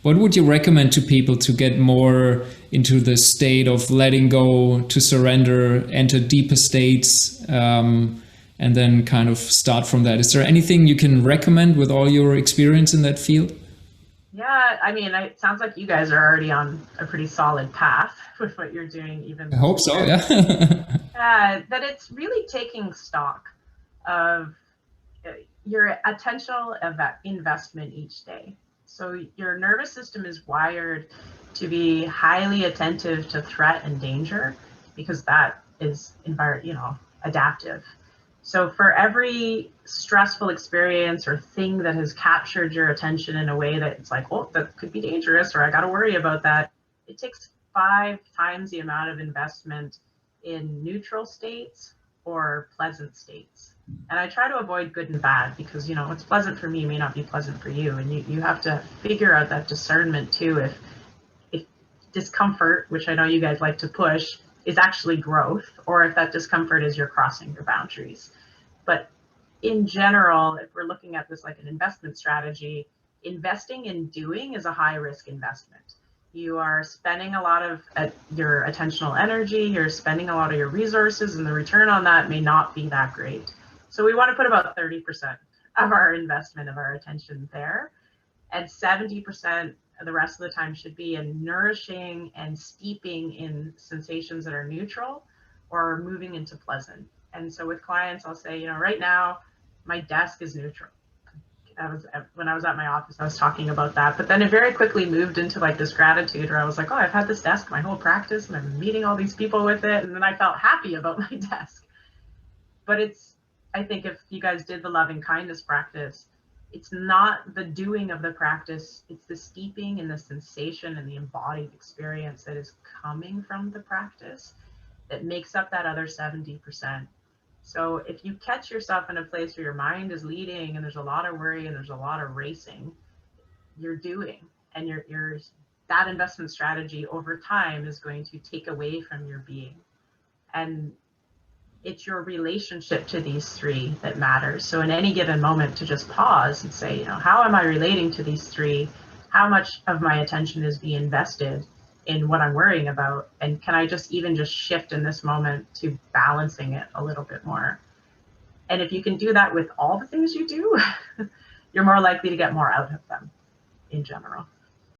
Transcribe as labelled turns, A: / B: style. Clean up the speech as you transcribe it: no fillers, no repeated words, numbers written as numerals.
A: What would you recommend to people to get more into the state of letting go, to surrender, enter deeper states, and then kind of start from that? Is there anything you can recommend with all your experience in that field?
B: Yeah, I mean, it sounds like you guys are already on a pretty solid path with what you're doing,
A: I
B: even
A: hope so,
B: before.
A: yeah.
B: That it's really taking stock of your attentional investment each day. So your nervous system is wired to be highly attentive to threat and danger because that is adaptive. So for every stressful experience or thing that has captured your attention in a way that it's like, oh, that could be dangerous, or I got to worry about that, it takes 5 times the amount of investment in neutral states or pleasant states. And I try to avoid good and bad because, what's pleasant for me may not be pleasant for you. And you have to figure out that discernment too. If discomfort, which I know you guys like to push, is actually growth, or if that discomfort is you're crossing your boundaries. But in general, if we're looking at this like an investment strategy, investing in doing is a high risk investment. You are spending a lot of your attentional energy, you're spending a lot of your resources, and the return on that may not be that great. So we want to put about 30% of our investment of our attention there, and 70% of the rest of the time should be in nourishing and steeping in sensations that are neutral or moving into pleasant. And so with clients, I'll say, right now, my desk is neutral. When I was at my office, I was talking about that, but then it very quickly moved into like this gratitude where I was like, oh, I've had this desk my whole practice and I'm meeting all these people with it. And then I felt happy about my desk. But I think if you guys did the loving kindness practice, it's not the doing of the practice, it's the steeping and the sensation and the embodied experience that is coming from the practice that makes up that other 70%. So if you catch yourself in a place where your mind is leading and there's a lot of worry and there's a lot of racing, you're doing, and you're that investment strategy over time is going to take away from your being. And it's your relationship to these three that matters. So in any given moment to just pause and say, how am I relating to these three? How much of my attention is being invested in what I'm worrying about? And can I just shift in this moment to balancing it a little bit more? And if you can do that with all the things you do, you're more likely to get more out of them in general.